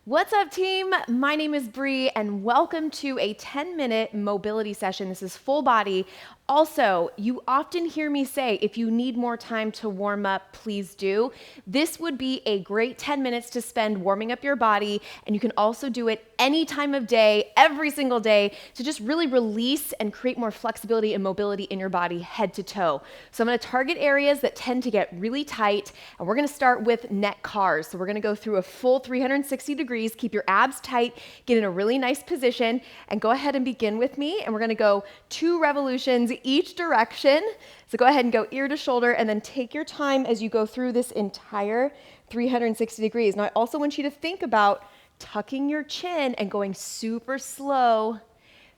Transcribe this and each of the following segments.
What's up, team? My name is Bree, and welcome to a 10-minute mobility session. This is full body. Also, you often hear me say, if you need more time to warm up, please do. This would be a great 10 minutes to spend warming up your body, and you can also do it any time of day, every single day, to just really release and create more flexibility and mobility in your body head to toe. So I'm gonna target areas that tend to get really tight, and we're gonna start with neck cars. So we're gonna go through a full 360 degrees, keep your abs tight, get in a really nice position, and go ahead and begin with me. And we're gonna go 2 revolutions each direction. So go ahead and go ear to shoulder, and then take your time as you go through this entire 360 degrees. Now I also want you to think about tucking your chin and going super slow,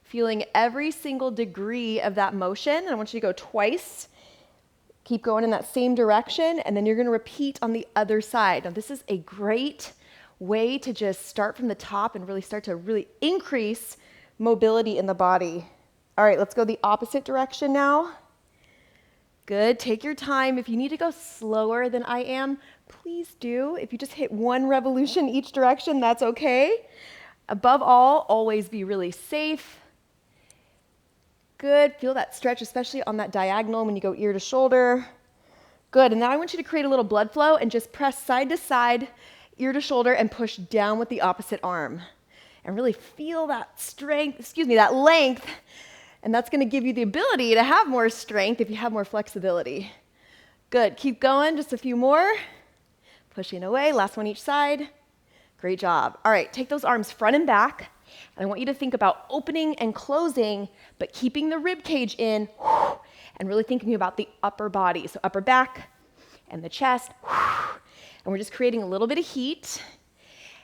feeling every single degree of that motion. And I want you to go twice. Keep going in that same direction, and then you're gonna repeat on the other side. Now this is a great way to just start from the top and really start to really increase mobility in the body. All right, let's go the opposite direction now. Good, take your time. If you need to go slower than I am, please do. If you just hit 1 revolution each direction, that's okay. Above all, always be really safe. Good, feel that stretch, especially on that diagonal when you go ear to shoulder. Good, and now I want you to create a little blood flow and just press side to side, ear to shoulder, and push down with the opposite arm. And really feel that strength, that length, and that's gonna give you the ability to have more strength if you have more flexibility. Good, keep going, just a few more. Pushing away, last one each side. Great job. All right, take those arms front and back. And I want you to think about opening and closing, but keeping the rib cage in, and really thinking about the upper body. So upper back and the chest. And we're just creating a little bit of heat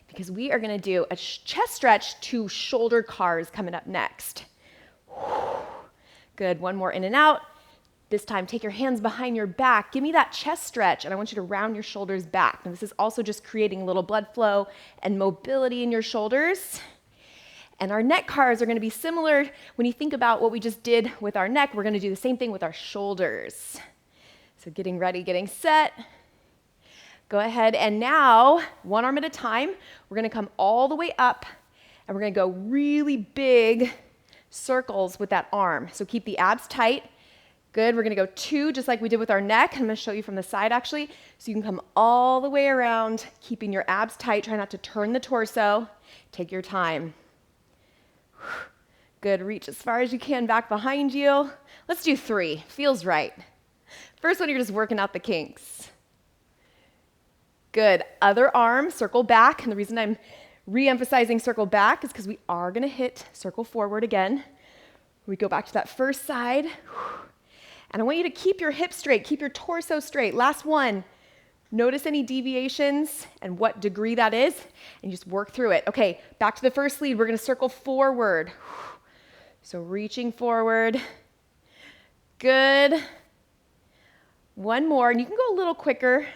because we are gonna do a chest stretch to shoulder cars coming up next. Good, one more in and out. This time, take your hands behind your back. Give me that chest stretch, and I want you to round your shoulders back. And this is also just creating a little blood flow and mobility in your shoulders. And our neck cars are gonna be similar. When you think about what we just did with our neck, we're gonna do the same thing with our shoulders. So getting ready, getting set. Go ahead, and now, one arm at a time, we're gonna come all the way up, and we're gonna go really big circles with that arm. So keep the abs tight. Good, we're gonna go 2, just like we did with our neck. I'm gonna show you from the side, actually. So you can come all the way around, keeping your abs tight. Try not to turn the torso. Take your time. Good, reach as far as you can back behind you. Let's do 3, feels right. First one, you're just working out the kinks. Good, other arm, circle back. And the reason I'm re-emphasizing circle back is because we are gonna hit circle forward again. We go back to that first side. And I want you to keep your hips straight, keep your torso straight. Last one. Notice any deviations and what degree that is, and just work through it. Okay, back to the first lead. We're gonna circle forward. So reaching forward. Good. One more, and you can go a little quicker.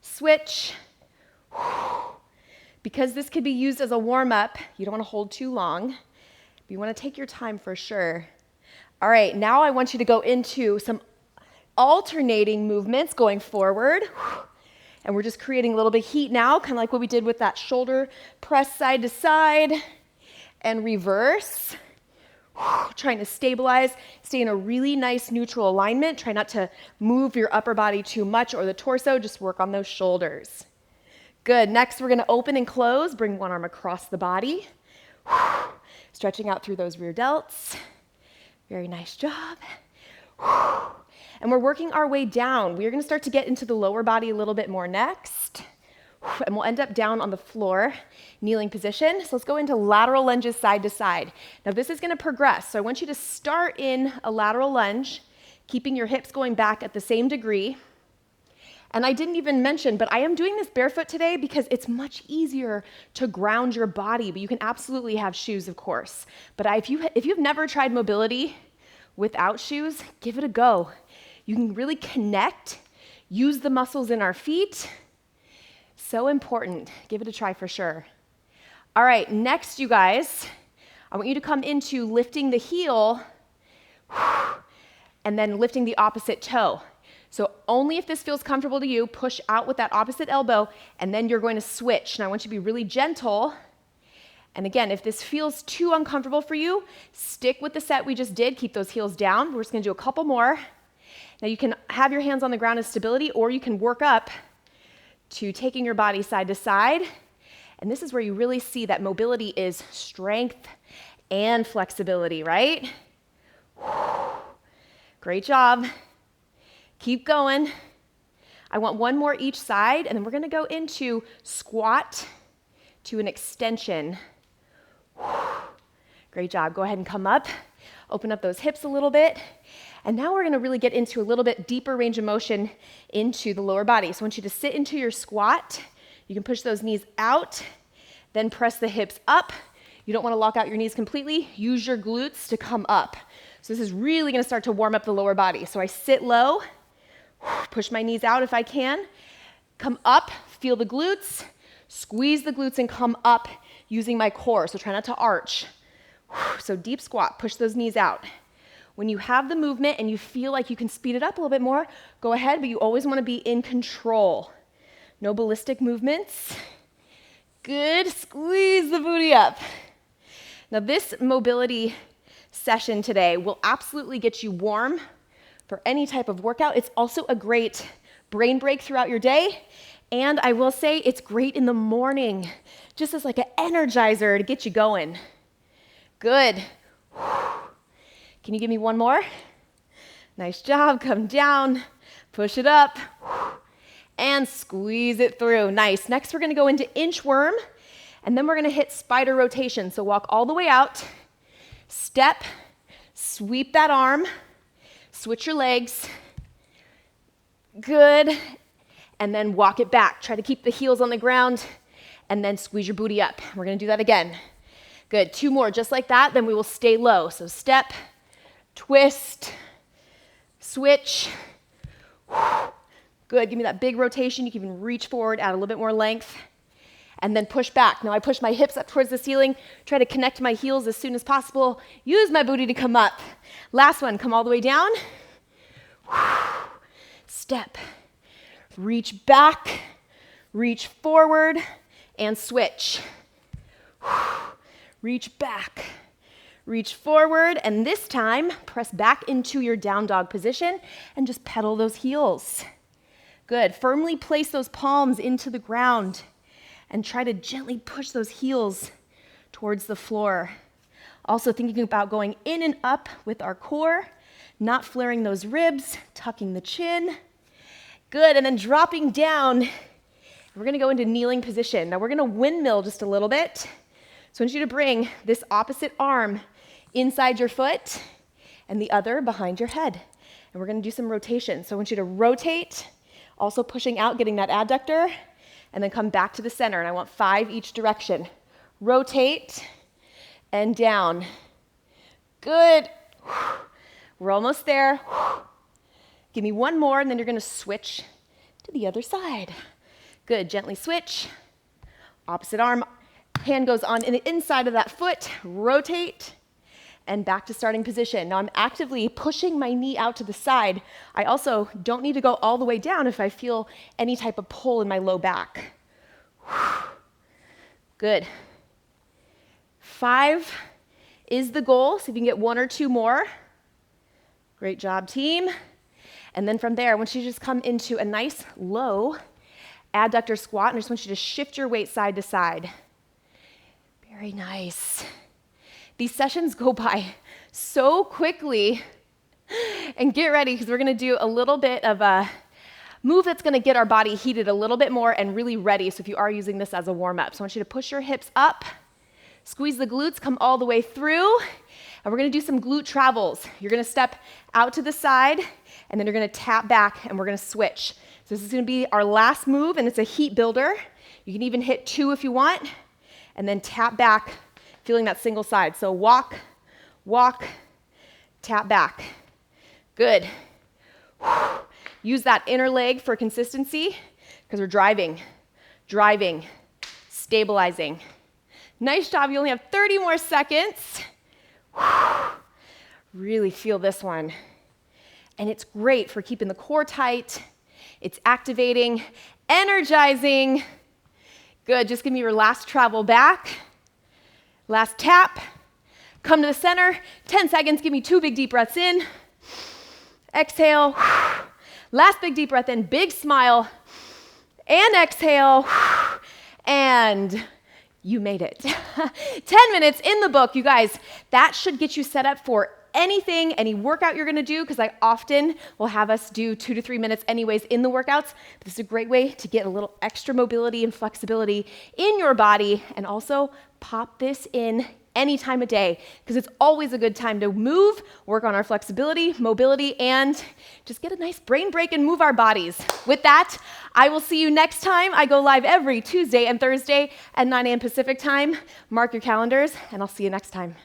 Switch. Because this could be used as a warm-up, you don't wanna hold too long. You wanna take your time for sure. All right, now I want you to go into some alternating movements going forward. And we're just creating a little bit of heat now, kind of like what we did with that shoulder press side to side and reverse. Trying to stabilize, stay in a really nice neutral alignment. Try not to move your upper body too much or the torso, just work on those shoulders. Good, next we're gonna open and close, bring one arm across the body. Stretching out through those rear delts. Very nice job. And we're working our way down. We're gonna start to get into the lower body a little bit more next. And we'll end up down on the floor, kneeling position. So let's go into lateral lunges side to side. Now this is gonna progress. So I want you to start in a lateral lunge, keeping your hips going back at the same degree. And I didn't even mention, but I am doing this barefoot today because it's much easier to ground your body, but you can absolutely have shoes, of course. But if you've never tried mobility without shoes, give it a go. You can really connect, use the muscles in our feet. So important. Give it a try for sure. All right, next, you guys, I want you to come into lifting the heel and then lifting the opposite toe. So only if this feels comfortable to you, push out with that opposite elbow, and then you're going to switch. Now I want you to be really gentle. And again, if this feels too uncomfortable for you, stick with the set we just did. Keep those heels down. We're just gonna do a couple more. Now you can have your hands on the ground as stability, or you can work up to taking your body side to side. And this is where you really see that mobility is strength and flexibility, right? Great job. Keep going. I want one more each side, and then we're gonna go into squat to an extension. Great job. Go ahead and come up. Open up those hips a little bit. And now we're gonna really get into a little bit deeper range of motion into the lower body. So I want you to sit into your squat. You can push those knees out, then press the hips up. You don't wanna lock out your knees completely. Use your glutes to come up. So this is really gonna start to warm up the lower body. So I sit low, push my knees out if I can, come up, feel the glutes, squeeze the glutes and come up using my core. So try not to arch. So deep squat, push those knees out. When you have the movement and you feel like you can speed it up a little bit more, go ahead, but you always wanna be in control. No ballistic movements. Good, squeeze the booty up. Now this mobility session today will absolutely get you warm for any type of workout. It's also a great brain break throughout your day. And I will say it's great in the morning, just as like an energizer to get you going. Good. Can you give me one more? Nice job. Come down, push it up, and squeeze it through. Nice. Next, we're gonna go into inchworm, and then we're gonna hit spider rotation. So walk all the way out, step, sweep that arm, switch your legs. Good. And then walk it back. Try to keep the heels on the ground, and then squeeze your booty up. We're gonna do that again. Good, 2 more, just like that, then we will stay low. So step, twist, switch. Good, give me that big rotation. You can even reach forward, add a little bit more length, and then push back. Now I push my hips up towards the ceiling, try to connect my heels as soon as possible, use my booty to come up. Last one, come all the way down. Step. Reach back, reach forward, and switch. Reach back, reach forward, and this time, press back into your down dog position and just pedal those heels. Good, firmly place those palms into the ground and try to gently push those heels towards the floor. Also thinking about going in and up with our core, not flaring those ribs, tucking the chin. Good, and then dropping down, we're gonna go into kneeling position. Now we're gonna windmill just a little bit. So I want you to bring this opposite arm inside your foot and the other behind your head. And we're gonna do some rotation. So I want you to rotate, also pushing out, getting that adductor, and then come back to the center. And I want 5 each direction. Rotate and down. Good. We're almost there. Give me one more, and then you're gonna switch to the other side. Good, gently switch. Opposite arm, hand goes on in the inside of that foot, rotate, and back to starting position. Now I'm actively pushing my knee out to the side. I also don't need to go all the way down if I feel any type of pull in my low back. Good. 5 is the goal, so if you can get 1 or 2 more. Great job, team. And then from there, I want you to just come into a nice low adductor squat, and I just want you to shift your weight side to side. Very nice. These sessions go by so quickly. And get ready, because we're gonna do a little bit of a move that's gonna get our body heated a little bit more and really ready, so if you are using this as a warm-up. So I want you to push your hips up, squeeze the glutes, come all the way through, and we're gonna do some glute travels. You're gonna step out to the side, and then you're gonna tap back, and we're gonna switch. So this is gonna be our last move, and it's a heat builder. You can even hit 2 if you want, and then tap back, feeling that single side. So walk, walk, tap back. Good. Use that inner leg for consistency, because we're driving, stabilizing. Nice job, you only have 30 more seconds. Really feel this one. And it's great for keeping the core tight. It's activating, energizing. Good, just give me your last travel back. Last tap. Come to the center, 10 seconds, give me 2 big deep breaths in. Exhale. Last big deep breath in, big smile. And exhale. And you made it. 10 minutes in the book, you guys. That should get you set up for anything, any workout you're gonna do, because I often will have us do 2 to 3 minutes anyways in the workouts. This is a great way to get a little extra mobility and flexibility in your body, and also pop this in any time of day, because it's always a good time to move, work on our flexibility, mobility, and just get a nice brain break and move our bodies. With that, I will see you next time. I go live every Tuesday and Thursday at 9 a.m. Pacific time. Mark your calendars, and I'll see you next time.